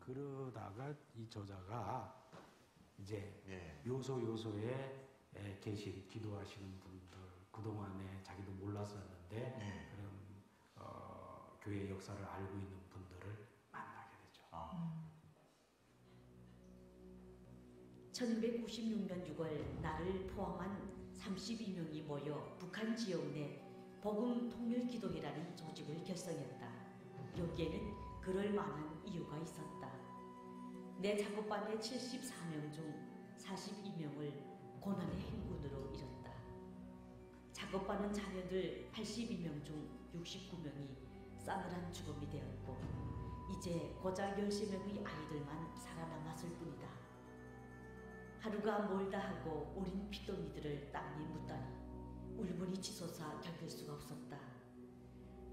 그러다가 이 저자가 이제 예. 요소요소에 계신 기도하시는 분들, 그동안에 자기도 몰랐었는데 예. 그런 교회 역사를 알고 있는 분들을 만나게 되죠. 1996년 6월 나를 포함한 32명이 모여 북한 지역 내 복음 통일 기도회라는 조직을 결성했다. 여기에는 그럴 만한 이유가 있었다. 내 작업반의 74명 중 42명을 고난의 행군으로 잃었다. 작업반은 자녀들 82명 중 69명이 싸늘한 죽음이 되었고 이제 고작 13명의 아이들만 살아남았을 뿐이다. 하루가 멀다 하고 어린 피덩이들을 땅에 묻다니 울분이 치솟아 견딜 수가 없었다.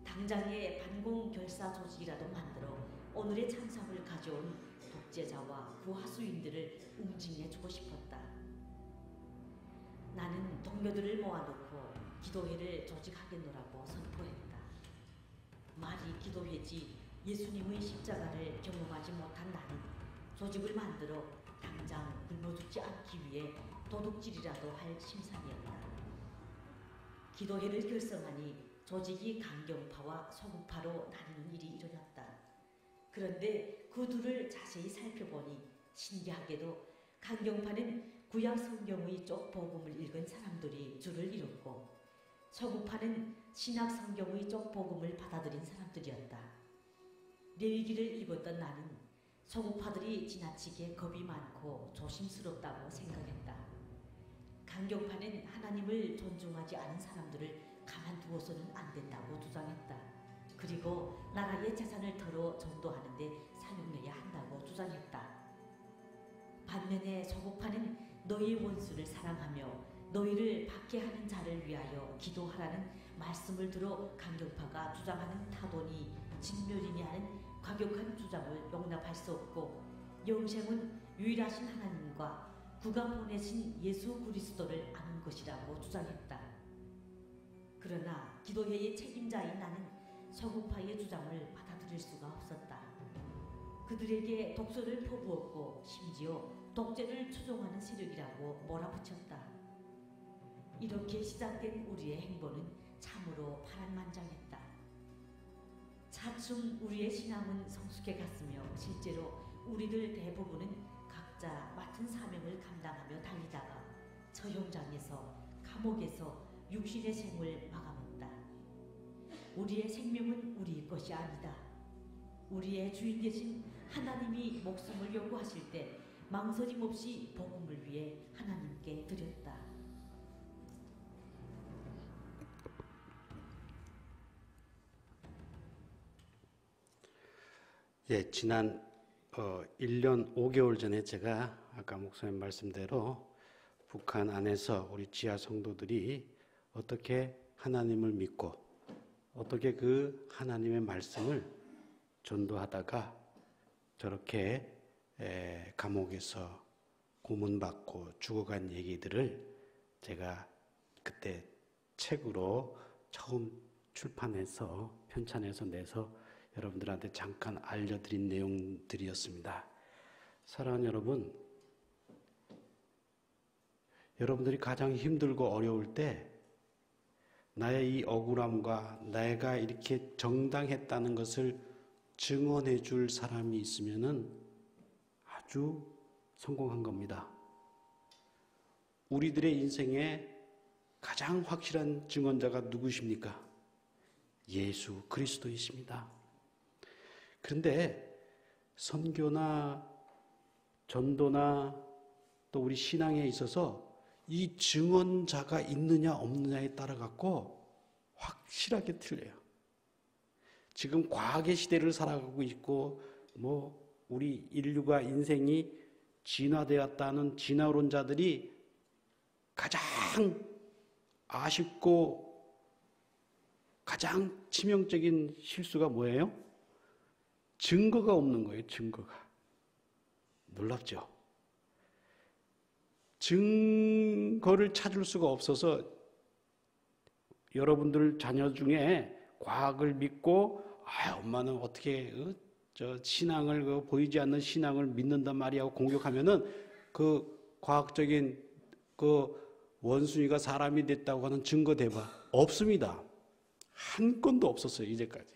당장의 반공결사 조직이라도 만들어 오늘의 찬상을 가져온 독재자와 구하수인들을 응징해주고 싶었다. 나는 동료들을 모아놓고 기도회를 조직하겠노라고 선포했다. 말이 기도회지 예수님의 십자가를 경험하지 못한 나는 조직을 만들어 당장 굶어 죽지 않기 위해 도둑질이라도 할 심산이었다. 기도회를 결성하니 조직이 강경파와 서구파로 나뉘는 일이 일어났다. 그런데 그 둘을 자세히 살펴보니 신기하게도 강경파는 구약 성경의 쪽 복음을 읽은 사람들이 줄을 이뤘고 서구파는 신약 성경의 쪽 복음을 받아들인 사람들이었다. 레위기를 읽었던 나는 서구파들이 지나치게 겁이 많고 조심스럽다고 생각했다. 강경파는 하나님을 존중하지 않은 사람들을 가만두어서는 안 된다고 주장했다. 그리고 나라의 재산을 털어 전도하는 데 사용해야 한다고 주장했다. 반면에 서구파는 너희 원수를 사랑하며 너희를 박해하는 자를 위하여 기도하라는 말씀을 들어 강경파가 주장하는 타도니 진멸이니 하는 과격한 주장을 용납할 수 없고 영생은 유일하신 하나님과 그가 보내신 예수 그리스도를 아는 것이라고 주장했다. 그러나 기도회의 책임자인 나는 서구파의 주장을 받아들일 수가 없었다. 그들에게 독소를 퍼부었고 심지어 독재를 추종하는 세력이라고 몰아붙였다. 이렇게 시작된 우리의 행보는 참으로 파란만장했다. 차츰 우리의 신앙은 성숙해 갔으며 실제로 우리들 대부분은 각자 맡은 사명을 감당하며 달리다가 처형장에서 감옥에서 육신의 생을 마감했다. 우리의 생명은 우리 것이 아니다. 우리의 주인 되신 하나님이 목숨을 요구하실 때 망설임 없이 복음을 위해 하나님께 드렸다. 예, 지난 1년 5개월 전에 제가 아까 목사님 말씀대로 북한 안에서 우리 지하 성도들이 어떻게 하나님을 믿고 어떻게 그 하나님의 말씀을 전도하다가 저렇게 감옥에서 고문받고 죽어간 얘기들을 제가 그때 책으로 처음 출판해서 편찬해서 내서 여러분들한테 잠깐 알려드린 내용들이었습니다. 사랑하는 여러분, 여러분들이 가장 힘들고 어려울 때 나의 이 억울함과 내가 이렇게 정당했다는 것을 증언해 줄 사람이 있으면은 아주 성공한 겁니다. 우리들의 인생에 가장 확실한 증언자가 누구십니까? 예수 그리스도이십니다. 그런데 선교나 전도나 또 우리 신앙에 있어서 이 증언자가 있느냐 없느냐에 따라 갖고 확실하게 틀려요. 지금 과학의 시대를 살아가고 있고 우리 인류가 인생이 진화되었다는 진화론자들이 가장 아쉽고 가장 치명적인 실수가 뭐예요? 증거가 없는 거예요. 증거가. 놀랍죠? 증거를 찾을 수가 없어서 여러분들 자녀 중에 과학을 믿고 엄마는 어떻게 저 신앙을 그 보이지 않는 신앙을 믿는단 말이야 공격하면은 그 과학적인 그 원숭이가 사람이 됐다고 하는 증거 대봐 없습니다. 한 건도 없었어요 이제까지.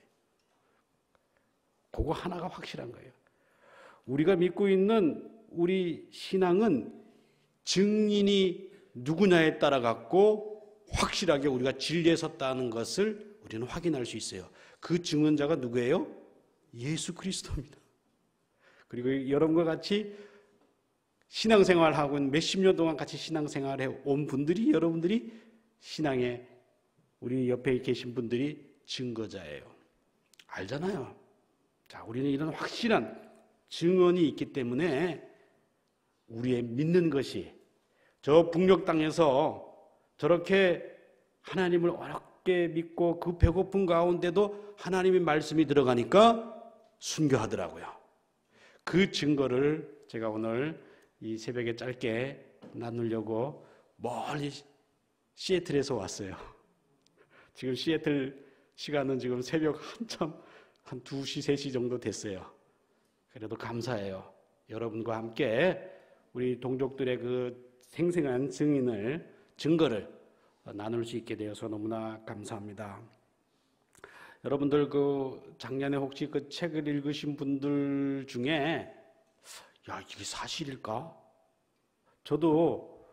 그거 하나가 확실한 거예요. 우리가 믿고 있는 우리 신앙은 증인이 누구냐에 따라 갖고 확실하게 우리가 진리에 섰다는 것을 우리는 확인할 수 있어요. 그 증언자가 누구예요? 예수 그리스도입니다. 그리고 여러분과 같이 신앙생활하고 몇십 년 동안 같이 신앙생활해 온 분들이 여러분들이 신앙에 우리 옆에 계신 분들이 증거자예요. 알잖아요. 자, 우리는 이런 확실한 증언이 있기 때문에 우리의 믿는 것이 저 북녘 땅에서 저렇게 하나님을 어렵게 믿고 그 배고픈 가운데도 하나님의 말씀이 들어가니까 순교하더라고요. 그 증거를 제가 오늘 이 새벽에 짧게 나누려고 멀리 시애틀에서 왔어요. 지금 시애틀 시간은 지금 새벽 한참 한 2시, 3시 정도 됐어요. 그래도 감사해요. 여러분과 함께 우리 동족들의 그 생생한 증거를 나눌 수 있게 되어서 너무나 감사합니다. 여러분들 그 작년에 혹시 그 책을 읽으신 분들 중에 야 이게 사실일까? 저도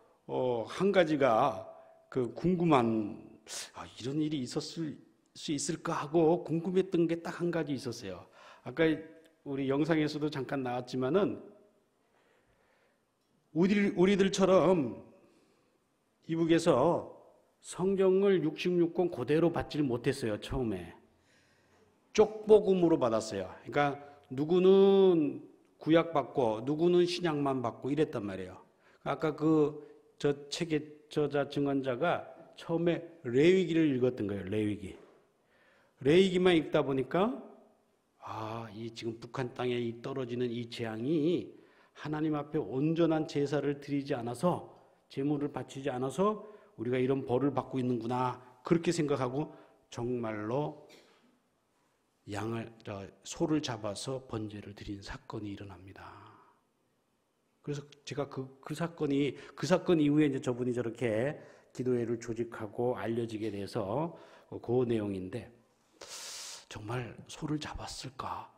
한 가지가 그 궁금한 이런 일이 있었을 수 있을까 하고 궁금했던 게 딱 한 가지 있었어요. 아까 우리 영상에서도 잠깐 나왔지만은 우리들처럼 이북에서 성경을 66권 그대로 받지를 못했어요. 처음에 쪽복음으로 받았어요. 그러니까 누구는 구약 받고 누구는 신약만 받고 이랬단 말이에요. 아까 저 책의 저자 증언자가 처음에 레위기를 읽었던 거예요. 레위기만 읽다 보니까 이 지금 북한 땅에 이 떨어지는 이 재앙이 하나님 앞에 온전한 제사를 드리지 않아서 제물을 바치지 않아서 우리가 이런 벌을 받고 있는구나 그렇게 생각하고 정말로 소를 잡아서 번제를 드린 사건이 일어납니다. 그래서 제가 그 사건 이후에 이제 저분이 저렇게 기도회를 조직하고 알려지게 돼서 그 내용인데 정말 소를 잡았을까?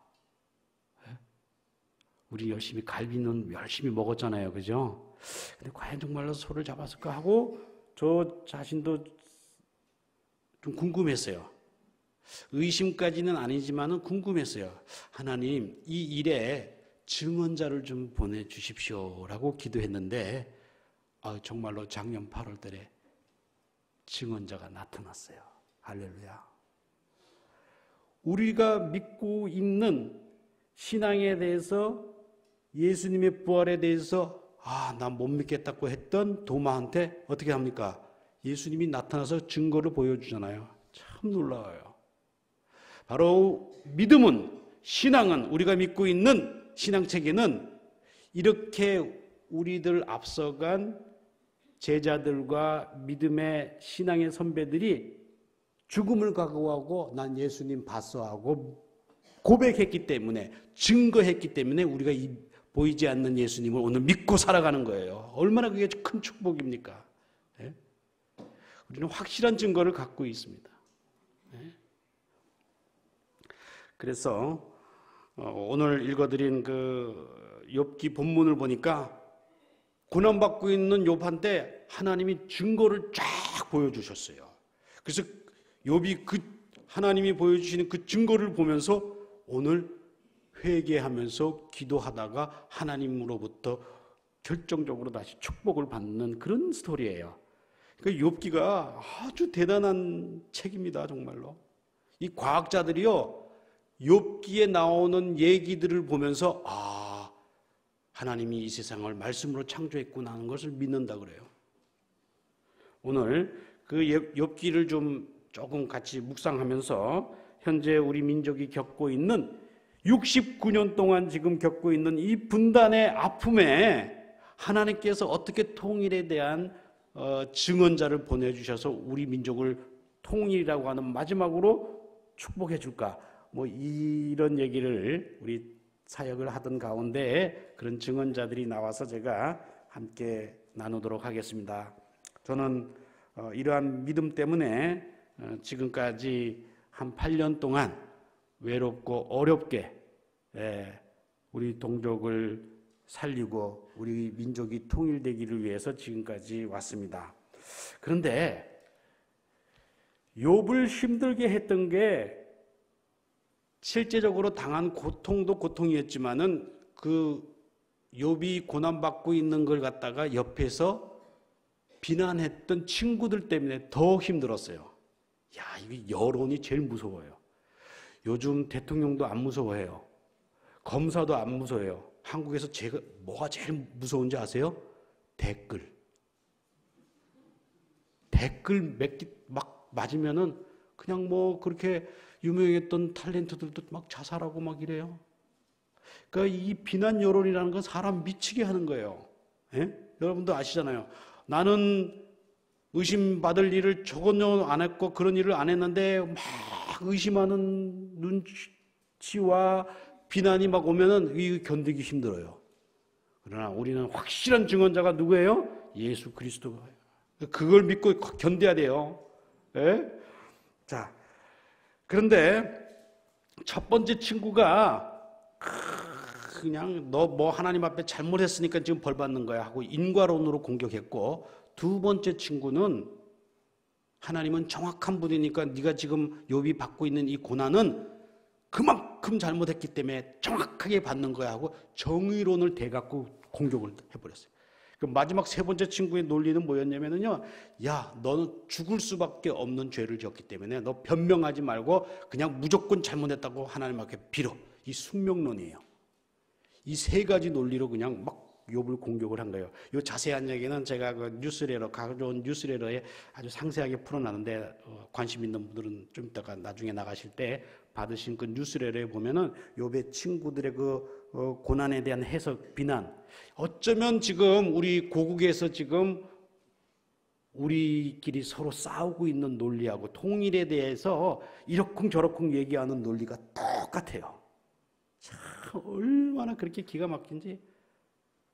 우리 열심히 갈비는 열심히 먹었잖아요, 그죠? 근데 과연 정말로 소를 잡았을까 하고 저 자신도 좀 궁금했어요. 의심까지는 아니지만은 궁금했어요. 하나님, 이 일에 증언자를 좀 보내주십시오라고 기도했는데 정말로 작년 8월 달에 증언자가 나타났어요. 할렐루야. 우리가 믿고 있는 신앙에 대해서 예수님의 부활에 대해서 난 못 믿겠다고 했던 도마한테 어떻게 합니까? 예수님이 나타나서 증거를 보여주잖아요. 참 놀라워요. 바로 믿음은, 신앙은, 우리가 믿고 있는 신앙체계는 이렇게 우리들 앞서간 제자들과 믿음의 신앙의 선배들이 죽음을 각오하고 난 예수님 봤어 하고 고백했기 때문에, 증거했기 때문에 우리가 이 보이지 않는 예수님을 오늘 믿고 살아가는 거예요. 얼마나 그게 큰 축복입니까? 네? 우리는 확실한 증거를 갖고 있습니다. 네? 그래서 오늘 읽어드린 그 욥기 본문을 보니까 고난받고 있는 욥한테 하나님이 증거를 쫙 보여주셨어요. 그래서 욥이 그 하나님이 보여주시는 그 증거를 보면서 오늘 회개하면서 기도하다가 하나님으로부터 결정적으로 다시 축복을 받는 그런 스토리예요. 그러니까 욥기가 아주 대단한 책입니다. 정말로. 이 과학자들이요, 욥기에 나오는 얘기들을 보면서 하나님이 이 세상을 말씀으로 창조했구나 하는 것을 믿는다 그래요. 오늘 그 욥기를 조금 같이 묵상하면서 현재 우리 민족이 겪고 있는 69년 동안 지금 겪고 있는 이 분단의 아픔에 하나님께서 어떻게 통일에 대한 증언자를 보내주셔서 우리 민족을 통일이라고 하는 마지막으로 축복해 줄까? 뭐 이런 얘기를 우리 사역을 하던 가운데 그런 증언자들이 나와서 제가 함께 나누도록 하겠습니다. 저는 이러한 믿음 때문에 지금까지 한 8년 동안 외롭고 어렵게 우리 동족을 살리고 우리 민족이 통일되기를 위해서 지금까지 왔습니다. 그런데 욥을 힘들게 했던 게 실제적으로 당한 고통도 고통이었지만은 그 욥이 고난받고 있는 걸 갖다가 옆에서 비난했던 친구들 때문에 더 힘들었어요. 야, 이게 여론이 제일 무서워요. 요즘 대통령도 안 무서워해요. 검사도 안 무서워해요. 한국에서 제가 뭐가 제일 무서운지 아세요? 댓글 막 맞으면은 그냥 뭐 그렇게 유명했던 탤런트들도 막 자살하고 막 이래요. 그러니까 이 비난 여론이라는 건 사람 미치게 하는 거예요. 예? 여러분도 아시잖아요. 나는 의심받을 일을 전혀 안 했고 그런 일을 안 했는데 막 의심하는 눈치와 비난이 막 오면은 이거 견디기 힘들어요. 그러나 우리는 확실한 증언자가 누구예요? 예수 그리스도가. 그걸 믿고 견뎌야 돼요. 예? 자, 그런데 첫 번째 친구가 그냥 너 뭐 하나님 앞에 잘못했으니까 지금 벌 받는 거야 하고 인과론으로 공격했고, 두 번째 친구는 하나님은 정확한 분이니까 네가 지금 욥이 받고 있는 이 고난은 그만큼 잘못했기 때문에 정확하게 받는 거야 하고 정의론을 대갖고 공격을 해버렸어요. 그 마지막 세 번째 친구의 논리는 뭐였냐면요, 야, 너는 죽을 수밖에 없는 죄를 지었기 때문에 너 변명하지 말고 그냥 무조건 잘못했다고 하나님 앞에 빌어. 이 숙명론이에요. 이 세 가지 논리로 그냥 막 욥을 공격을 한 거예요. 이 자세한 얘기는 제가 그 뉴스레터, 가져온 뉴스레터에 아주 상세하게 풀어놨는데 관심 있는 분들은 좀 이따가 나중에 나가실 때 받으신 그 뉴스레터에 보면은 욥의 친구들의 그 고난에 대한 해석, 비난. 어쩌면 지금 우리 고국에서 지금 우리끼리 서로 싸우고 있는 논리하고 통일에 대해서 이러쿵저러쿵 얘기하는 논리가 똑같아요. 참 얼마나 그렇게 기가 막힌지.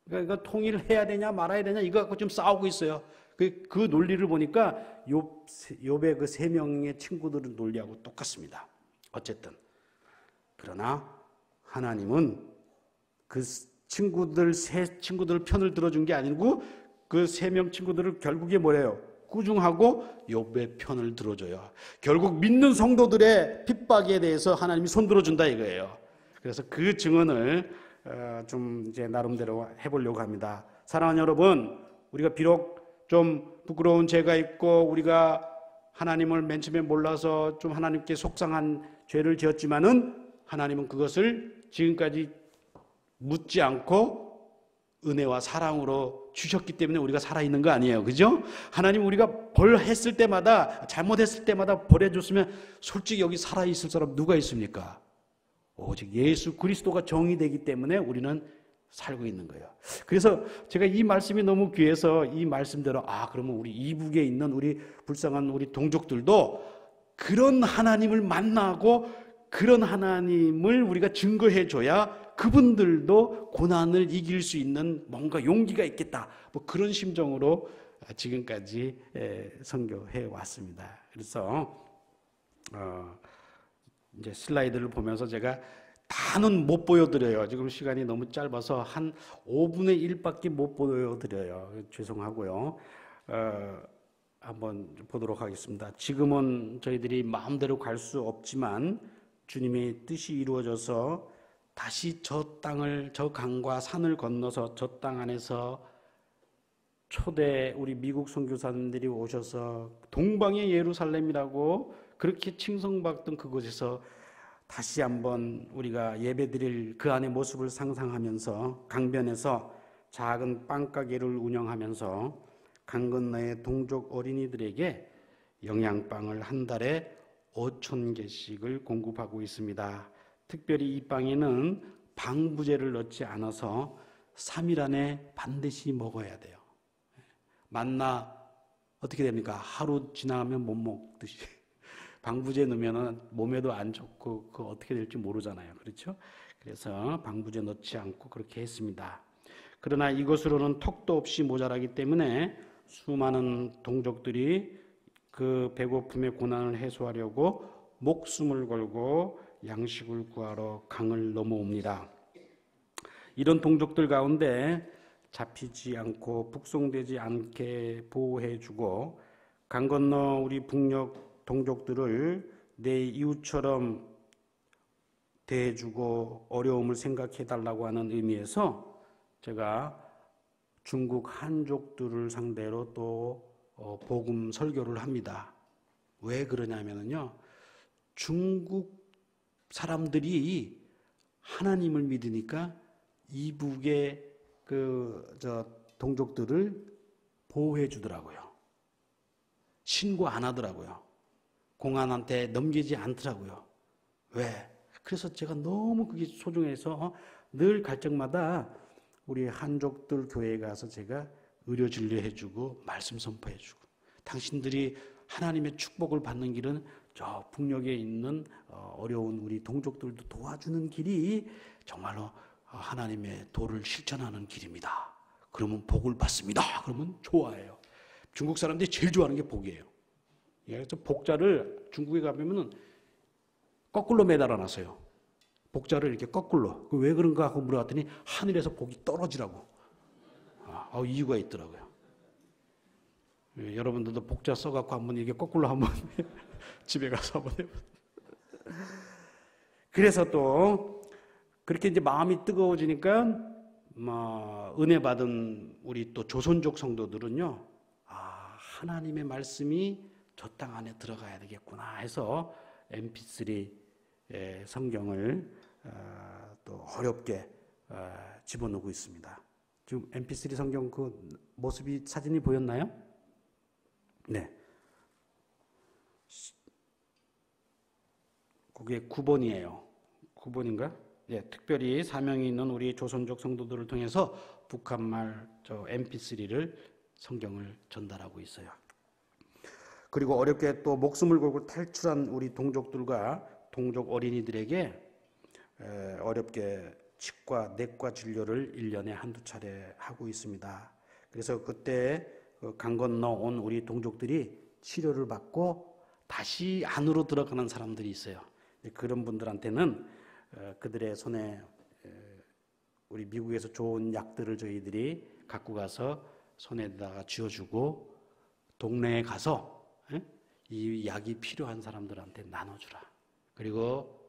그러니까 통일을 해야 되냐 말아야 되냐 이거 갖고 좀 싸우고 있어요. 그 논리를 보니까 욥의 그 세 명의 친구들의 논리하고 똑같습니다. 어쨌든 그러나 하나님은 그 세 친구들 편을 들어준 게 아니고 그 세 명 친구들을 결국에 뭐래요? 꾸중하고 욥의 편을 들어줘요. 결국 믿는 성도들의 핍박에 대해서 하나님이 손들어준다 이거예요. 그래서 그 증언을 좀 이제 나름대로 해보려고 합니다. 사랑하는 여러분, 우리가 비록 좀 부끄러운 죄가 있고 우리가 하나님을 맨 처음에 몰라서 좀 하나님께 속상한 죄를 지었지만은 하나님은 그것을 지금까지 묻지 않고 은혜와 사랑으로 주셨기 때문에 우리가 살아있는 거 아니에요. 그죠? 하나님 우리가 벌했을 때마다, 잘못했을 때마다 벌해줬으면 솔직히 여기 살아있을 사람 누가 있습니까? 오직 예수 그리스도가 정이 되기 때문에 우리는 살고 있는 거예요. 그래서 제가 이 말씀이 너무 귀해서 이 말씀대로 그러면 우리 이북에 있는 우리 불쌍한 우리 동족들도 그런 하나님을 만나고 그런 하나님을 우리가 증거해 줘야 그분들도 고난을 이길 수 있는 뭔가 용기가 있겠다. 뭐 그런 심정으로 지금까지 선교해 왔습니다. 그래서 이제 슬라이드를 보면서 제가 다는 못 보여드려요. 지금 시간이 너무 짧아서 한 5분의 1밖에 못 보여드려요. 죄송하고요. 한번 보도록 하겠습니다. 지금은 저희들이 마음대로 갈 수 없지만 주님의 뜻이 이루어져서 다시 저 땅을, 저 강과 산을 건너서 저 땅 안에서 초대 우리 미국 선교사님들이 오셔서 동방의 예루살렘이라고 그렇게 칭송받던 그곳에서 다시 한번 우리가 예배드릴 그 안의 모습을 상상하면서 강변에서 작은 빵가게를 운영하면서 강 건너의 동족 어린이들에게 영양빵을 한 달에 5,000개씩을 공급하고 있습니다. 특별히 이 빵에는 방부제를 넣지 않아서 3일 안에 반드시 먹어야 돼요. 만나 어떻게 됩니까? 하루 지나가면 못 먹듯이 방부제 넣으면 몸에도 안 좋고 그 어떻게 될지 모르잖아요. 그렇죠? 그래서 방부제 넣지 않고 그렇게 했습니다. 그러나 이것으로는 턱도 없이 모자라기 때문에 수많은 동족들이 그 배고픔의 고난을 해소하려고 목숨을 걸고 양식을 구하러 강을 넘어옵니다. 이런 동족들 가운데 잡히지 않고 북송되지 않게 보호해주고 강 건너 우리 북녘 동족들을 내 이웃처럼 대해주고 어려움을 생각해달라고 하는 의미에서 제가 중국 한족들을 상대로 또 복음 설교를 합니다. 왜 그러냐면요, 중국 사람들이 하나님을 믿으니까 이북의 동족들을 보호해 주더라고요. 신고 안 하더라고요. 공안한테 넘기지 않더라고요. 왜? 그래서 제가 너무 그게 소중해서 늘 갈 적마다 우리 한족들 교회에 가서 제가 의료 진료해주고 말씀 선포해주고, 당신들이 하나님의 축복을 받는 길은 저 북녘에 있는 어려운 우리 동족들도 도와주는 길이 정말로 하나님의 도를 실천하는 길입니다. 그러면 복을 받습니다. 그러면 좋아해요. 중국 사람들이 제일 좋아하는 게 복이에요. 그래서 복자를 중국에 가보면은 거꾸로 매달아 놨어요. 복자를 이렇게 거꾸로. 왜 그런가 하고 물어봤더니 하늘에서 복이 떨어지라고. 이유가 있더라고요. 여러분들도 복자 써갖고 한번 이렇게 거꾸로 한번 집에 가서 한번 해보세요. 그래서 또 그렇게 이제 마음이 뜨거워지니까 은혜 받은 우리 또 조선족 성도들은요, 하나님의 말씀이 저 땅 안에 들어가야 되겠구나 해서 MP3 성경을 또 어렵게 집어넣고 있습니다. 지금 MP3 성경 그 모습이 사진이 보였나요? 네. 그게 9번이에요. 9번인가? 예, 특별히 사명이 있는 우리 조선족 성도들을 통해서 북한말 MP3를 성경을 전달하고 있어요. 그리고 어렵게 또 목숨을 걸고 탈출한 우리 동족들과 동족 어린이들에게 어렵게 치과, 내과 진료를 1년에 한두 차례 하고 있습니다. 그래서 그때 강 건너 온 우리 동족들이 치료를 받고 다시 안으로 들어가는 사람들이 있어요. 그런 분들한테는 그들의 손에 우리 미국에서 좋은 약들을 저희들이 갖고 가서 손에다가 쥐어주고 동네에 가서 이 약이 필요한 사람들한테 나눠주라. 그리고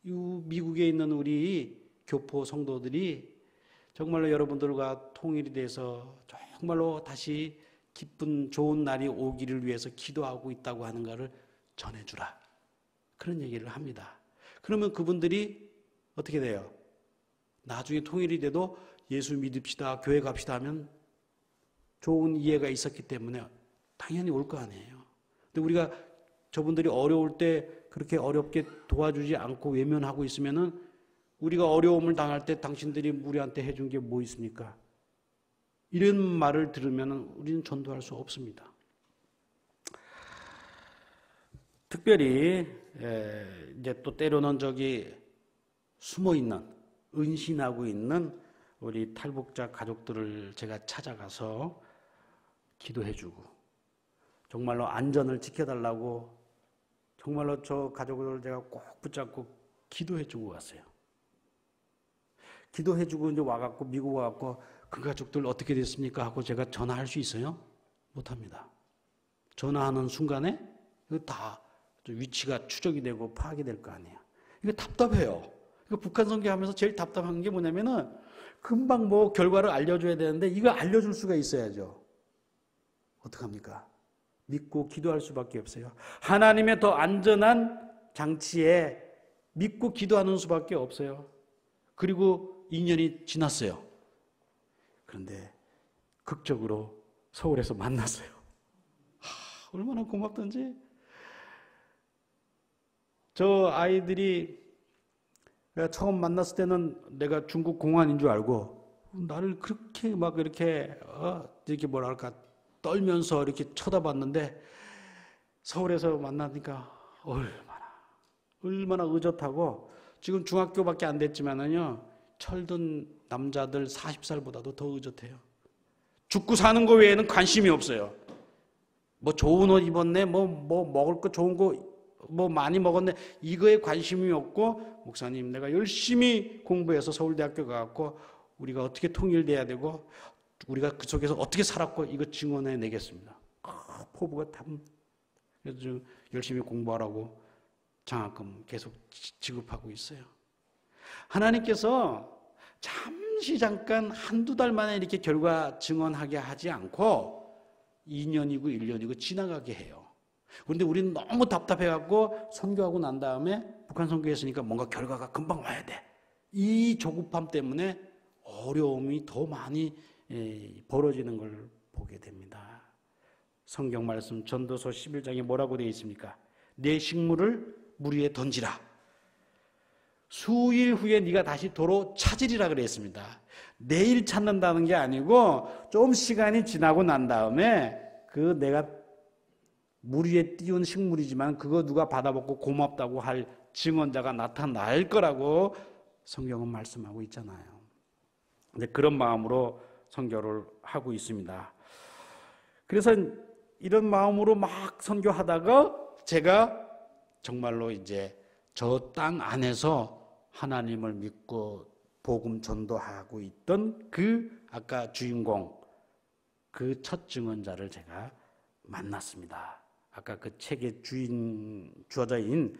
이 미국에 있는 우리 교포 성도들이 정말로 여러분들과 통일이 돼서 정말로 다시 기쁜 좋은 날이 오기를 위해서 기도하고 있다고 하는 것을 전해주라. 그런 얘기를 합니다. 그러면 그분들이 어떻게 돼요? 나중에 통일이 돼도 예수 믿읍시다, 교회 갑시다 하면 좋은 이해가 있었기 때문에 당연히 올 거 아니에요. 근데 우리가 저분들이 어려울 때 그렇게 어렵게 도와주지 않고 외면하고 있으면은 우리가 어려움을 당할 때 당신들이 우리한테 해준 게 뭐 있습니까? 이런 말을 들으면 우리는 전도할 수 없습니다. 특별히 이제 또 때로는 숨어 있는, 은신하고 있는 우리 탈북자 가족들을 제가 찾아가서 기도해주고 정말로 안전을 지켜달라고 정말로 저 가족을 제가 꼭 붙잡고 기도해주고 왔어요. 기도해주고 이제 와갖고 미국 와갖고 그 가족들 어떻게 됐습니까? 하고 제가 전화할 수 있어요? 못합니다. 전화하는 순간에 다 위치가 추적이 되고 파악이 될 거 아니에요. 이거 답답해요. 이거 북한 선교하면서 제일 답답한 게 뭐냐면은 금방 뭐 결과를 알려줘야 되는데 이거 알려줄 수가 있어야죠. 어떡합니까? 믿고 기도할 수밖에 없어요. 하나님의 더 안전한 장치에 믿고 기도하는 수밖에 없어요. 그리고 2년이 지났어요. 그런데 극적으로 서울에서 만났어요. 얼마나 고맙던지. 저 아이들이 처음 만났을 때는 내가 중국 공안인 줄 알고 나를 그렇게 막 이렇게 뭐랄까 떨면서 이렇게 쳐다봤는데 서울에서 만나니까 얼마나 의젓하고 지금 중학교밖에 안 됐지만은요 철든 남자들 40살보다도 더 의젓해요. 죽고 사는 거 외에는 관심이 없어요. 뭐 좋은 옷 입었네, 뭐 먹을 거 좋은 거 뭐 많이 먹었네, 이거에 관심이 없고, 목사님 내가 열심히 공부해서 서울대학교 가갖고 우리가 어떻게 통일돼야 되고 우리가 그 속에서 어떻게 살았고 이거 증언해 내겠습니다. 포부가 탐. 그래서 좀 열심히 공부하라고 장학금 계속 지급하고 있어요. 하나님께서 잠깐 한두 달 만에 이렇게 결과 증언하게 하지 않고 2년이고 1년이고 지나가게 해요. 그런데 우리는 너무 답답해갖고 선교하고 난 다음에 북한 선교했으니까 뭔가 결과가 금방 와야 돼. 이 조급함 때문에 어려움이 더 많이 벌어지는 걸 보게 됩니다. 성경 말씀 전도서 11장에 뭐라고 되어 있습니까? 내 식물을 물 위에 던지라. 수일 후에 네가 다시 도로 찾으리라 그랬습니다. 내일 찾는다는 게 아니고 좀 시간이 지나고 난 다음에 그 내가 물 위에 띄운 식물이지만 그거 누가 받아먹고 고맙다고 할 증언자가 나타날 거라고 성경은 말씀하고 있잖아요. 근데 그런 마음으로 선교를 하고 있습니다. 그래서 이런 마음으로 막 선교하다가 제가 정말로 이제 저 땅 안에서 하나님을 믿고 복음 전도하고 있던 그 아까 주인공, 그 첫 증언자를 제가 만났습니다. 아까 그 책의 주저자인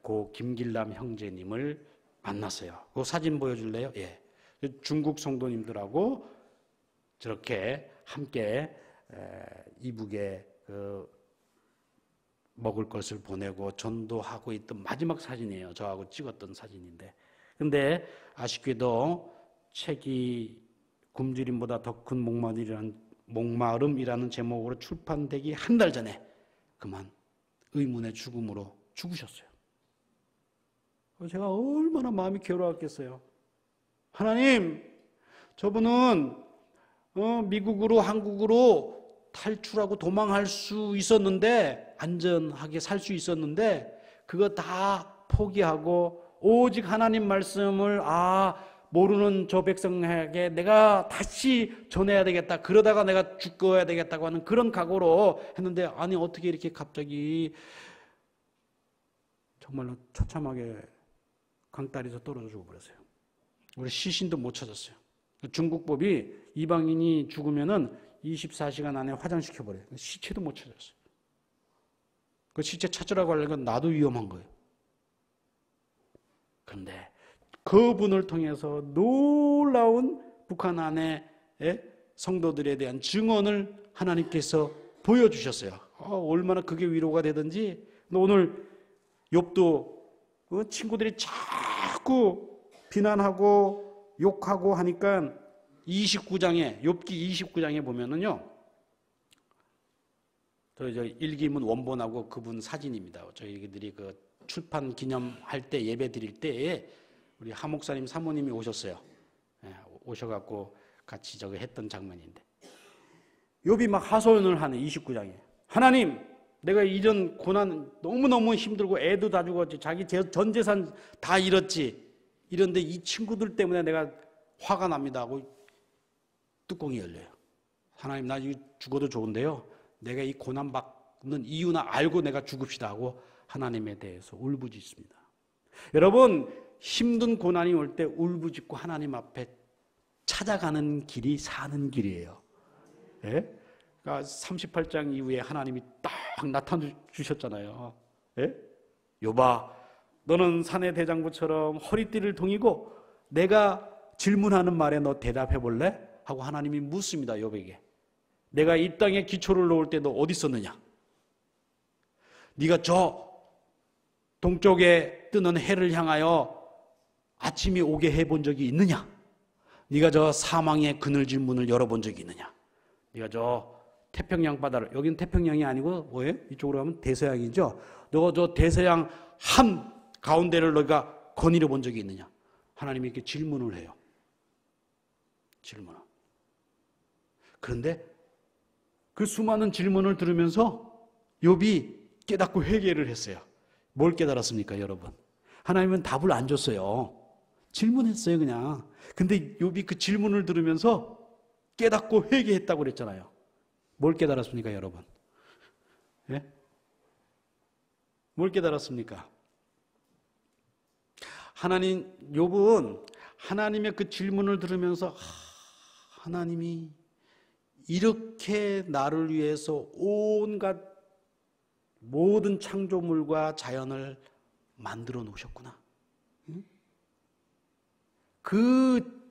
고 김길남 형제님을 만났어요. 그 사진 보여줄래요? 예. 중국 성도님들하고 저렇게 함께 이북에 먹을 것을 보내고 전도하고 있던 마지막 사진이에요. 저하고 찍었던 사진인데. 근데 아쉽게도 책이 굶주림보다 더 큰 목마름이라는 제목으로 출판되기 한 달 전에 그만 의문의 죽음으로 죽으셨어요. 제가 얼마나 마음이 괴로웠겠어요. 하나님, 저분은 미국으로 한국으로 탈출하고 도망할 수 있었는데, 안전하게 살 수 있었는데 그거 다 포기하고 오직 하나님 말씀을 모르는 저 백성에게 내가 다시 전해야 되겠다, 그러다가 내가 죽어야 되겠다고 하는 그런 각오로 했는데, 아니 어떻게 이렇게 갑자기 정말로 처참하게 강다리에서 떨어져 죽어버렸어요. 우리 시신도 못 찾았어요. 중국법이 이방인이 죽으면은 24시간 안에 화장시켜버려요. 시체도 못 찾았어요. 그 시체 찾으라고 하려면 나도 위험한 거예요. 그런데 그분을 통해서 놀라운 북한 안의 성도들에 대한 증언을 하나님께서 보여주셨어요. 얼마나 그게 위로가 되든지. 오늘 욥도 친구들이 자꾸 비난하고 욕하고 하니까 29장에 욥기 29장에 보면은요, 저 일기문 원본하고 그분 사진입니다. 저희들이 그 출판 기념할 때 예배 드릴 때에 우리 하 목사님 사모님이 오셨어요. 오셔갖고 같이 저거 했던 장면인데, 욥이 막 하소연을 하네. 29장에 하나님, 내가 이런 고난 너무너무 힘들고 애도 다 죽었지, 자기 전 재산 다 잃었지, 이런데 이 친구들 때문에 내가 화가 납니다 하고 뚜껑이 열려요. 하나님, 나 죽어도 좋은데요, 내가 이 고난 받는 이유나 알고 내가 죽읍시다 하고 하나님에 대해서 울부짖습니다. 여러분, 힘든 고난이 올 때 울부짖고 하나님 앞에 찾아가는 길이 사는 길이에요. 예? 그러니까 38장 이후에 하나님이 딱 나타나 주셨잖아요. 예? 욥아, 너는 산의 대장부처럼 허리띠를 동이고 내가 질문하는 말에 너 대답해 볼래? 하고 하나님이 묻습니다. 욥에게. 내가 이 땅에 기초를 놓을 때 너 어디 있었느냐? 네가 저 동쪽에 뜨는 해를 향하여 아침이 오게 해본 적이 있느냐? 네가 저 사망의 그늘진 문을 열어본 적이 있느냐? 네가 저 태평양 바다를, 여기는 태평양이 아니고 뭐예요? 이쪽으로 가면 대서양이죠. 너 저 대서양 한 가운데를 너가 거닐어 본 적이 있느냐? 하나님이 이렇게 질문을 해요. 질문을. 그런데 그 수많은 질문을 들으면서 욥이 깨닫고 회개를 했어요. 뭘 깨달았습니까, 여러분? 하나님은 답을 안 줬어요. 질문했어요, 그냥. 근데 욥이 그 질문을 들으면서 깨닫고 회개했다고 그랬잖아요. 뭘 깨달았습니까, 여러분? 예? 뭘 깨달았습니까? 욥은 하나님의 그 질문을 들으면서 하나님이 이렇게 나를 위해서 온갖 모든 창조물과 자연을 만들어 놓으셨구나. 그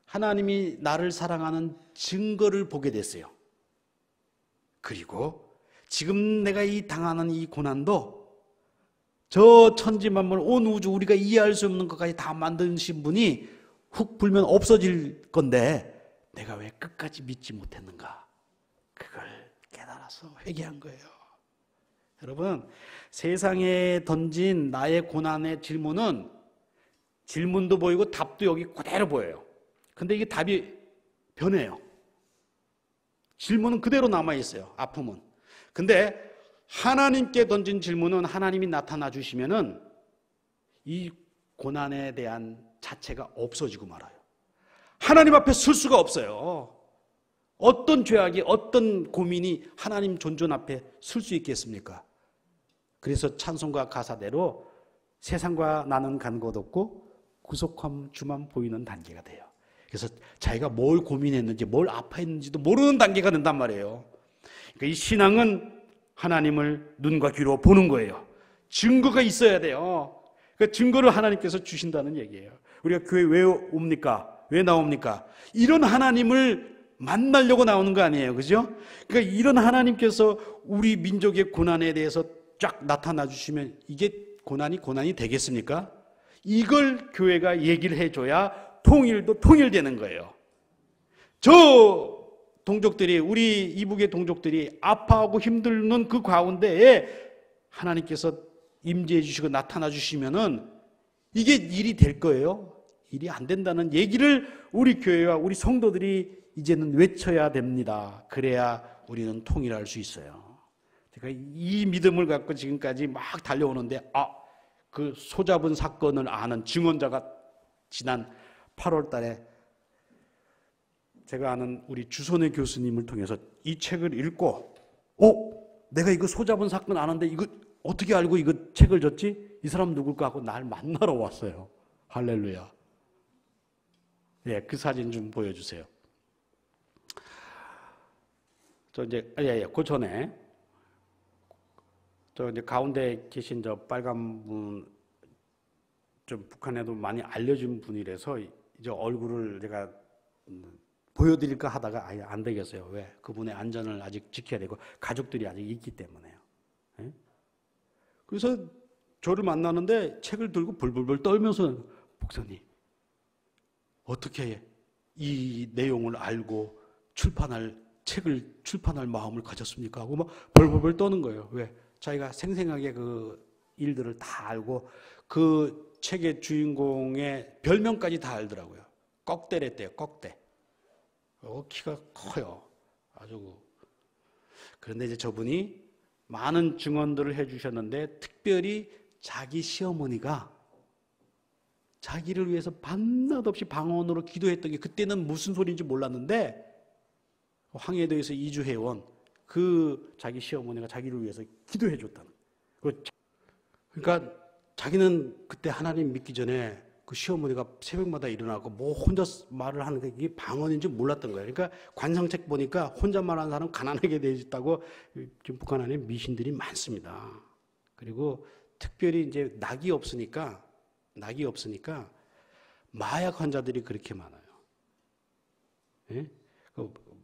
하나님이 나를 사랑하는 증거를 보게 됐어요. 그리고 지금 내가 당하는 이 고난도 저 천지만물 온 우주 우리가 이해할 수 없는 것까지 다 만드신 분이 훅 불면 없어질 건데 내가 왜 끝까지 믿지 못했는가? 그걸 깨달아서 회개한 거예요. 여러분, 세상에 던진 나의 고난의 질문은 질문도 보이고 답도 여기 그대로 보여요. 근데 이게 답이 변해요. 질문은 그대로 남아있어요. 아픔은. 근데 하나님께 던진 질문은 하나님이 나타나 주시면은 이 고난에 대한 자체가 없어지고 말아요. 하나님 앞에 설 수가 없어요. 어떤 죄악이, 어떤 고민이 하나님 존존 앞에 설 수 있겠습니까? 그래서 찬송가 가사대로 세상과 나는 간 곳 없고 구속함 주만 보이는 단계가 돼요. 그래서 자기가 뭘 고민했는지, 뭘 아파했는지도 모르는 단계가 된단 말이에요. 그러니까 이 신앙은 하나님을 눈과 귀로 보는 거예요. 증거가 있어야 돼요. 그 증거를 하나님께서 주신다는 얘기예요. 우리가 교회 왜 옵니까? 왜 나옵니까? 이런 하나님을 만나려고 나오는 거 아니에요. 그죠? 그러니까 이런 하나님께서 우리 민족의 고난에 대해서 쫙 나타나 주시면 이게 고난이 되겠습니까? 이걸 교회가 얘기를 해줘야 통일도 통일되는 거예요. 저 동족들이, 우리 이북의 동족들이 아파하고 힘들는 그 가운데에 하나님께서 임재해 주시고 나타나 주시면은 이게 일이 될 거예요. 일이 안 된다는 얘기를 우리 교회와 우리 성도들이 이제는 외쳐야 됩니다. 그래야 우리는 통일할 수 있어요. 제가 이 믿음을 갖고 지금까지 막 달려오는데, 그 소잡은 사건을 아는 증언자가 지난 8월 달에 제가 아는 우리 주선의 교수님을 통해서 이 책을 읽고, 내가 이거 소잡은 사건 아는데 이거 어떻게 알고 이거 책을 줬지? 이 사람 누굴까 하고 날 만나러 왔어요. 할렐루야. 예, 그 사진 좀 보여주세요. 그 전에, 이제 가운데 계신 저 빨간 분, 좀 북한에도 많이 알려진 분이라서 이제 얼굴을 제가 보여드릴까 하다가 아예 안 되겠어요. 왜? 그분의 안전을 아직 지켜야 되고 가족들이 아직 있기 때문에요. 예? 그래서 저를 만나는데 책을 들고 불불불 떨면서, 목사님, 어떻게 이 내용을 알고 책을 출판할 마음을 가졌습니까? 하고 막 벌벌벌 떠는 거예요. 왜? 자기가 생생하게 그 일들을 다 알고 그 책의 주인공의 별명까지 다 알더라고요. 꺽대랬대요. 꺽대. 키가 커요. 아주. 그런데 이제 저분이 많은 증언들을 해주셨는데 특별히 자기 시어머니가 자기를 위해서 밤낮 없이 방언으로 기도했던 게 그때는 무슨 소리인지 몰랐는데 황해도에서 이주해온 그 자기 시어머니가 자기를 위해서 기도해 줬다는. 그러니까 자기는 그때 하나님 믿기 전에 그 시어머니가 새벽마다 일어나고 뭐 혼자 말을 하는 게 이게 방언인지 몰랐던 거예요. 그러니까 관상책 보니까 혼자 말하는 사람 가난하게 되어있다고 지금 북한 안에 미신들이 많습니다. 그리고 특별히 이제 낙이 없으니까 마약 환자들이 그렇게 많아요. 예?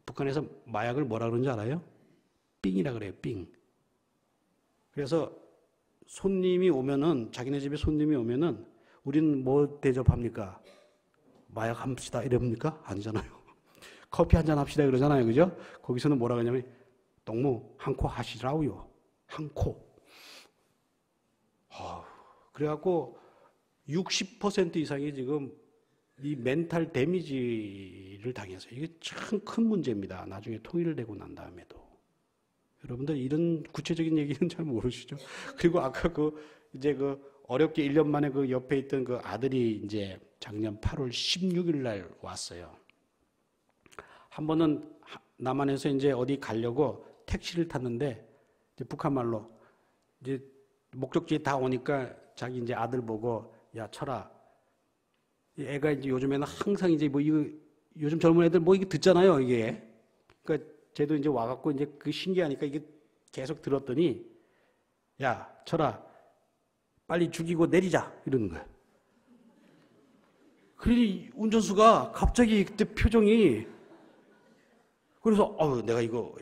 북한에서 마약을 뭐라 그러는지 알아요? 삥이라 그래요. 삥. 그래서 손님이 오면은, 자기네 집에 손님이 오면은 우리는 뭐 대접합니까? 마약 합시다 이럽니까? 아니잖아요. 커피 한잔 합시다 그러잖아요. 그죠? 거기서는 뭐라 그러냐면 동무 한 코 하시라우요. 한 코. 그래갖고 60% 이상이 지금 이 멘탈 데미지를 당해서 이게 참 큰 문제입니다. 나중에 통일되고 난 다음에도. 여러분들 이런 구체적인 얘기는 잘 모르시죠? 그리고 아까 이제 어렵게 1년 만에 그 옆에 있던 그 아들이 이제 작년 8월 16일 날 왔어요. 한 번은 남한에서 이제 어디 가려고 택시를 탔는데 이제 북한 말로 이제 목적지에 다 오니까 자기 이제 아들 보고 야 철아, 애가 이제 요즘에는 항상 이제 뭐 이거 요즘 젊은 애들 뭐 이게 듣잖아요 이게. 그러니까 쟤도 이제 와갖고 이제 그 신기하니까 이게 계속 들었더니 야 철아 빨리 죽이고 내리자 이러는 거야. 그러니 운전수가 갑자기 그때 표정이 그래서 내가 이거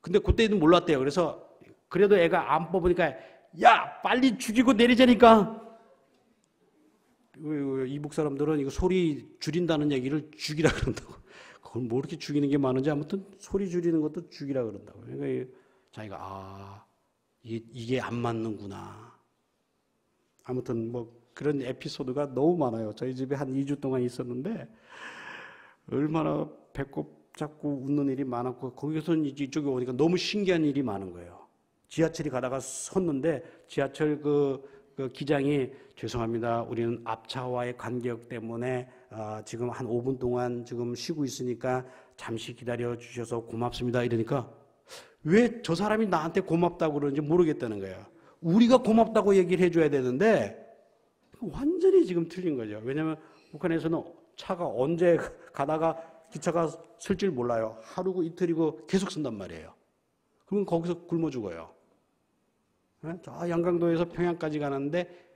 근데 그때는 몰랐대요. 그래서 그래도 애가 안 뽑으니까 야 빨리 죽이고 내리자니까. 이북 사람들은 이거 소리 줄인다는 얘기를 죽이라 그런다고. 그건 뭐 이렇게 죽이는 게 많은지 아무튼 소리 줄이는 것도 죽이라 그런다고. 그러니까 자기가 이게 안 맞는구나. 아무튼 뭐 그런 에피소드가 너무 많아요. 저희 집에 한 2주 동안 있었는데 얼마나 배꼽 잡고 웃는 일이 많았고 거기서 이쪽에 오니까 너무 신기한 일이 많은 거예요. 지하철이 가다가 섰는데 지하철 그 기장이 죄송합니다. 우리는 앞차와의 간격 때문에 지금 한 5분 동안 지금 쉬고 있으니까 잠시 기다려 주셔서 고맙습니다. 이러니까 왜 저 사람이 나한테 고맙다고 그러는지 모르겠다는 거예요. 우리가 고맙다고 얘기를 해줘야 되는데 완전히 지금 틀린 거죠. 왜냐하면 북한에서는 차가 언제 가다가 기차가 쓸 줄 몰라요. 하루고 이틀이고 계속 쓴단 말이에요. 그러면 거기서 굶어 죽어요. 저 양강도에서 평양까지 가는데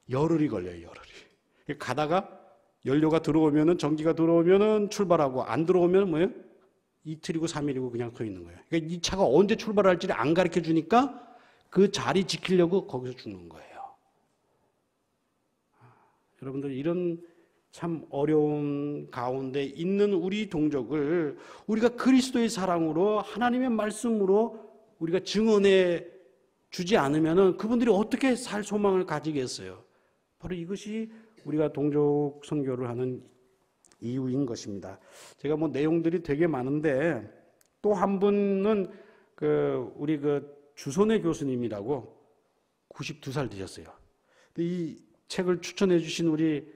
열흘이 걸려요. 열흘이. 가다가 연료가 들어오면은 전기가 들어오면은 출발하고 안 들어오면 뭐예요? 이틀이고 3일이고 그냥 서 있는 거예요. 그러니까 이 차가 언제 출발할지를 안 가르쳐 주니까 그 자리 지키려고 거기서 죽는 거예요. 여러분들 이런 참 어려운 가운데 있는 우리 동족을 우리가 그리스도의 사랑으로 하나님의 말씀으로 우리가 증언해 주지 않으면은 그분들이 어떻게 살 소망을 가지겠어요? 바로 이것이 우리가 동족 선교를 하는 이유인 것입니다. 제가 뭐 내용들이 되게 많은데 또 한 분은 우리 주선의 교수님이라고 92살 되셨어요. 이 책을 추천해 주신 우리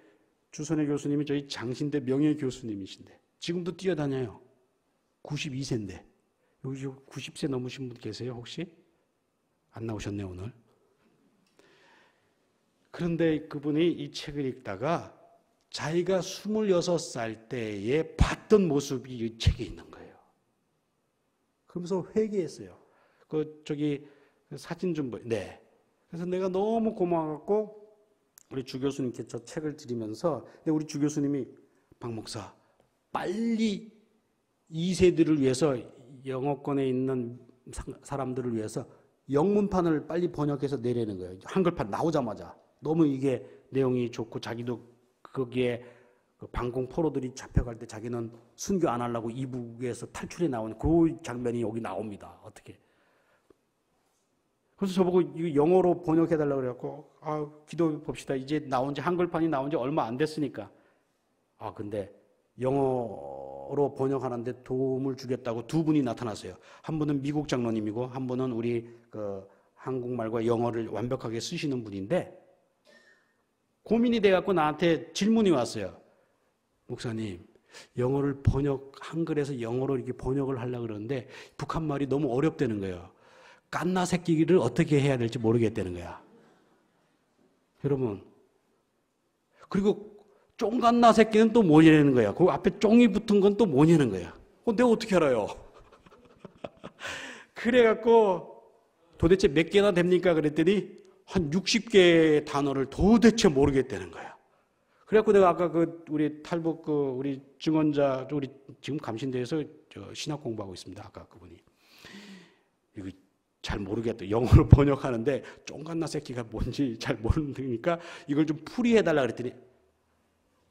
주선의 교수님이 저희 장신대 명예 교수님이신데 지금도 뛰어다녀요. 92세인데 여기 90세 넘으신 분 계세요 혹시? 안 나오셨네 오늘. 그런데 그분이 이 책을 읽다가 자기가 26살 때에 봤던 모습이 이 책에 있는 거예요. 그러면서 회개했어요. 사진 좀 네. 그래서 내가 너무 고마워갖고 우리 주 교수님께 저 책을 드리면서 근데 우리 주 교수님이 박 목사 빨리 2세들을 위해서 영어권에 있는 사람들을 위해서 영문판을 빨리 번역해서 내려는 거예요. 한글판 나오자마자. 너무 이게 내용이 좋고 자기도 거기에 방공 포로들이 잡혀갈 때 자기는 순교 안 하려고 이북에서 탈출해 나온 그 장면이 여기 나옵니다. 어떻게. 그래서 저보고 이거 영어로 번역해달라고 그래갖고 기도해 봅시다. 이제 한글판이 나온 지 얼마 안 됐으니까. 근데 영어로 번역하는데 도움을 주겠다고 두 분이 나타났어요. 한 분은 미국 장로님이고 한 분은 우리 한국말과 영어를 완벽하게 쓰시는 분인데 고민이 돼갖고 나한테 질문이 왔어요. 목사님, 영어를 한글에서 영어로 이렇게 번역을 하려고 그러는데 북한 말이 너무 어렵다는 거예요. 깐나 새끼를 어떻게 해야 될지 모르겠다는 거야. 여러분. 그리고 쫑간나 새끼는 또 뭐냐는 거야. 그 앞에 쫑이 붙은 건 또 뭐냐는 거야. 내가 어떻게 알아요? 그래갖고 도대체 몇 개나 됩니까? 그랬더니 한 60개의 단어를 도대체 모르겠다는 거야. 그래갖고 내가 아까 우리 탈북 우리 증언자 우리 지금 감신대에서 신학 공부하고 있습니다. 아까 그분이 이거 잘 모르겠다. 영어로 번역하는데 쫑간나 새끼가 뭔지 잘 모르니까 이걸 좀 풀이해달라 그랬더니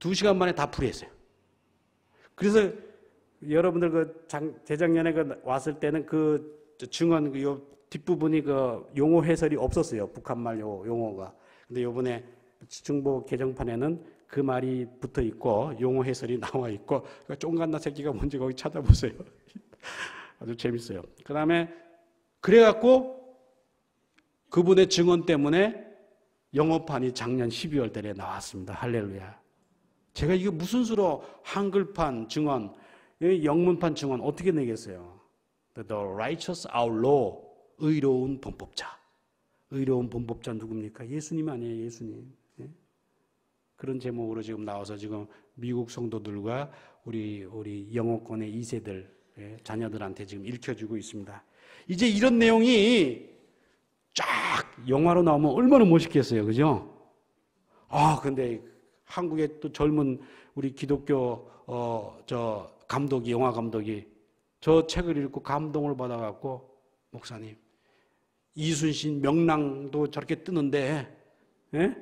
2시간 만에 다 풀이했어요. 그래서 여러분들 재작년에 왔을 때는 증언 요 뒷부분이 용어 해설이 없었어요. 북한말 용어가. 근데 요번에 정보 개정판에는 그 말이 붙어 있고 용어 해설이 나와 있고 쫑간나 새끼가 뭔지 거기 찾아보세요. 아주 재밌어요. 그 다음에 그래갖고 그분의 증언 때문에 영어판이 작년 12월 달에 나왔습니다. 할렐루야. 제가 이게 무슨 수로 한글판 증언, 영문판 증언 어떻게 내겠어요? The righteous outlaw, 의로운 범법자. 의로운 범법자 누굽니까? 예수님 아니에요, 예수님. 예? 그런 제목으로 지금 나와서 지금 미국 성도들과 우리 영어권의 2세들, 자녀들한테 지금 읽혀주고 있습니다. 이제 이런 내용이 쫙 영화로 나오면 얼마나 멋있겠어요, 그죠? 근데 한국의 또 젊은 우리 기독교 감독이, 영화 감독이 저 책을 읽고 감동을 받아갖고, 목사님, 이순신 명랑도 저렇게 뜨는데, 예?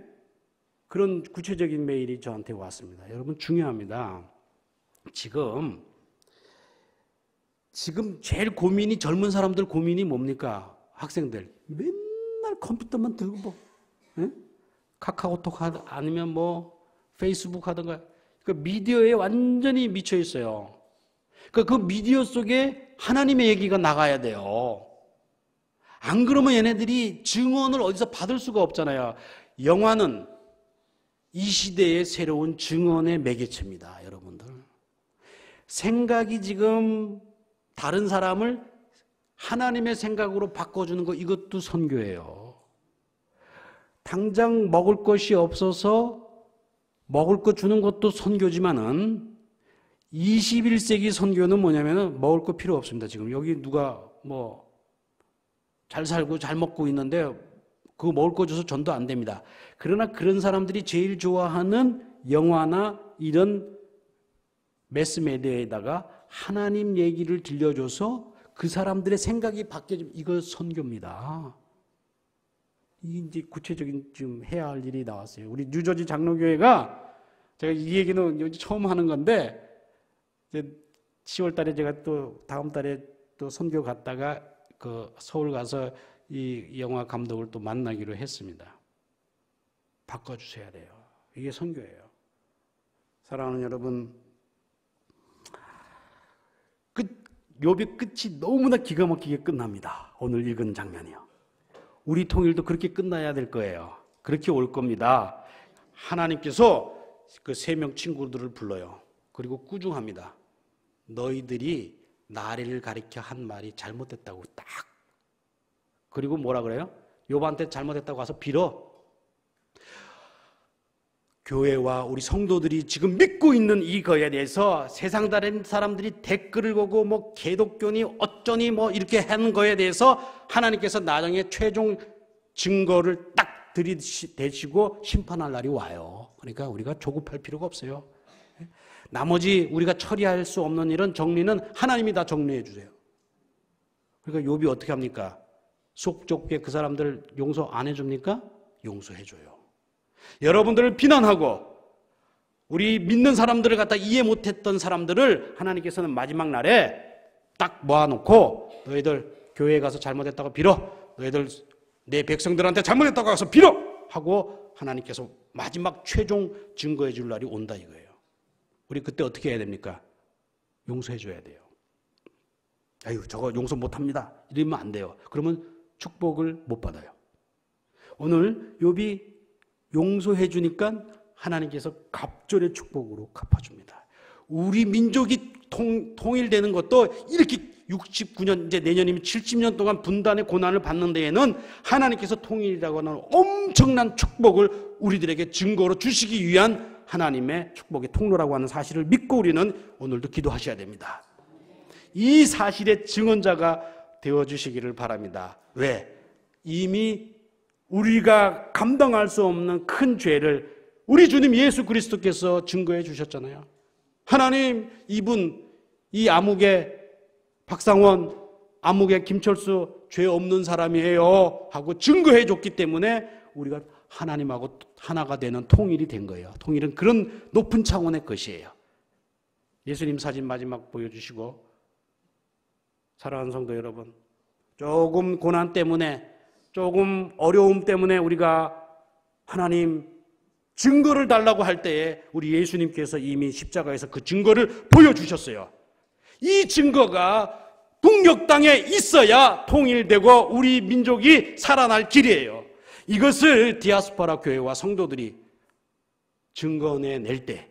그런 구체적인 메일이 저한테 왔습니다. 여러분, 중요합니다. 지금 제일 고민이, 젊은 사람들 고민이 뭡니까? 학생들. 맨날 컴퓨터만 들고 뭐, 예? 카카오톡 아니면 뭐, 페이스북 하던가. 그 미디어에 완전히 미쳐 있어요. 그 미디어 속에 하나님의 얘기가 나가야 돼요. 안 그러면 얘네들이 증언을 어디서 받을 수가 없잖아요. 영화는 이 시대의 새로운 증언의 매개체입니다, 여러분들. 생각이 지금 다른 사람을 하나님의 생각으로 바꿔주는 거, 이것도 선교예요. 당장 먹을 것이 없어서 먹을 거 주는 것도 선교지만은 21세기 선교는 뭐냐면은 먹을 거 필요 없습니다. 지금 여기 누가 뭐 잘 살고 잘 먹고 있는데 그거 먹을 거 줘서 전도 안 됩니다. 그러나 그런 사람들이 제일 좋아하는 영화나 이런 매스메디어에다가 하나님 얘기를 들려줘서 그 사람들의 생각이 바뀌어지면 이거 선교입니다. 이제 구체적인 좀 해야 할 일이 나왔어요. 우리 뉴저지 장로교회가, 제가 이 얘기는 처음 하는 건데, 이제 10월 달에 제가 또 다음 달에 또 선교 갔다가 그 서울 가서 이 영화 감독을 또 만나기로 했습니다. 바꿔주셔야 돼요. 이게 선교예요. 사랑하는 여러분, 욥의 끝이 너무나 기가 막히게 끝납니다. 오늘 읽은 장면이요. 우리 통일도 그렇게 끝나야 될 거예요. 그렇게 올 겁니다. 하나님께서 그 3명 친구들을 불러요. 그리고 꾸중합니다. 너희들이 나를 가리켜 한 말이 잘못됐다고 딱. 그리고 뭐라 그래요? 욥한테 잘못했다고 와서 빌어. 교회와 우리 성도들이 지금 믿고 있는 이거에 대해서 세상 다른 사람들이 댓글을 보고 뭐 개독교니 어쩌니 뭐 이렇게 하는 거에 대해서 하나님께서 나중에 최종 증거를 딱 들이대시고 심판할 날이 와요. 그러니까 우리가 조급할 필요가 없어요. 나머지 우리가 처리할 수 없는 일은, 정리는 하나님이 다 정리해 주세요. 그러니까 욥이 어떻게 합니까? 속 좁게 그 사람들 용서 안 해줍니까? 용서해 줘요. 여러분들을 비난하고 우리 믿는 사람들을 갖다 이해 못했던 사람들을 하나님께서는 마지막 날에 딱 모아놓고, 너희들 교회에 가서 잘못했다고 빌어, 너희들 내 백성들한테 잘못했다고 가서 빌어 하고 하나님께서 마지막 최종 증거해 줄 날이 온다 이거예요. 우리 그때 어떻게 해야 됩니까? 용서해 줘야 돼요. 아유, 저거 용서 못합니다 이러면 안 돼요. 그러면 축복을 못 받아요. 오늘 욥이 용서해 주니까 하나님께서 갑절의 축복으로 갚아줍니다. 우리 민족이 통일되는 것도 이렇게 69년, 이제 내년이면 70년 동안 분단의 고난을 받는 데에는 하나님께서 통일이라고 하는 엄청난 축복을 우리들에게 증거로 주시기 위한 하나님의 축복의 통로라고 하는 사실을 믿고 우리는 오늘도 기도하셔야 됩니다. 이 사실의 증언자가 되어주시기를 바랍니다. 왜? 이미 우리가 감당할 수 없는 큰 죄를 우리 주님 예수 그리스도께서 증거해 주셨잖아요. 하나님, 이분, 이 암흑의 박상원, 암흑의 김철수 죄 없는 사람이에요 하고 증거해 줬기 때문에 우리가 하나님하고 하나가 되는 통일이 된 거예요. 통일은 그런 높은 차원의 것이에요. 예수님 사진 마지막 보여주시고, 사랑하는 성도 여러분, 조금 고난 때문에, 조금 어려움 때문에 우리가 하나님 증거를 달라고 할 때에 우리 예수님께서 이미 십자가에서 그 증거를 보여주셨어요. 이 증거가 북녘 땅에 있어야 통일되고 우리 민족이 살아날 길이에요. 이것을 디아스포라 교회와 성도들이 증거내낼 때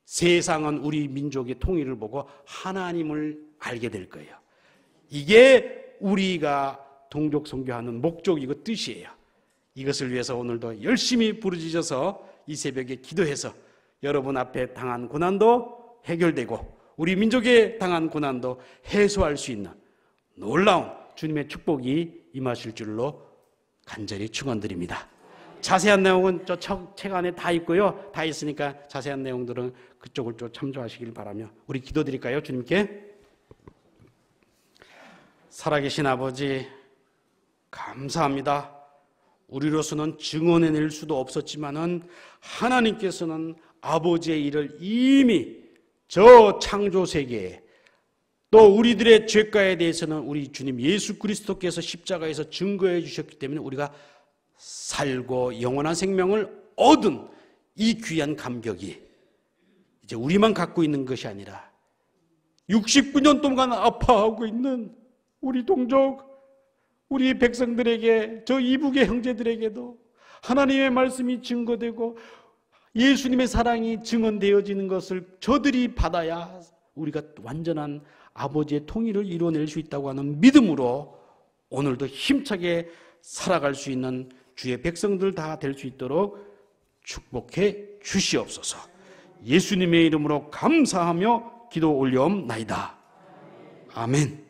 세상은 우리 민족의 통일을 보고 하나님을 알게 될 거예요. 이게 우리가 동족 선교하는 목적이고 뜻이에요. 이것을 위해서 오늘도 열심히 부르짖어서 이 새벽에 기도해서 여러분 앞에 당한 고난도 해결되고 우리 민족에 당한 고난도 해소할 수 있는 놀라운 주님의 축복이 임하실 줄로 간절히 축원드립니다. 자세한 내용은 저 책 안에 다 있고요. 다 있으니까 자세한 내용들은 그쪽을 좀 참조하시길 바라며 우리 기도드릴까요? 주님께. 살아계신 아버지 감사합니다. 우리로서는 증언해낼 수도 없었지만은 하나님께서는 아버지의 일을 이미 저 창조세계에 또 우리들의 죄가에 대해서는 우리 주님 예수 그리스도께서 십자가에서 증거해 주셨기 때문에 우리가 살고 영원한 생명을 얻은 이 귀한 감격이 이제 우리만 갖고 있는 것이 아니라 69년 동안 아파하고 있는 우리 동족, 우리 백성들에게, 저 이북의 형제들에게도 하나님의 말씀이 증거되고 예수님의 사랑이 증언되어지는 것을 저들이 받아야 우리가 완전한 아버지의 통일을 이루어낼 수 있다고 하는 믿음으로 오늘도 힘차게 살아갈 수 있는 주의 백성들 다 될 수 있도록 축복해 주시옵소서. 예수님의 이름으로 감사하며 기도 올려옵나이다. 아멘.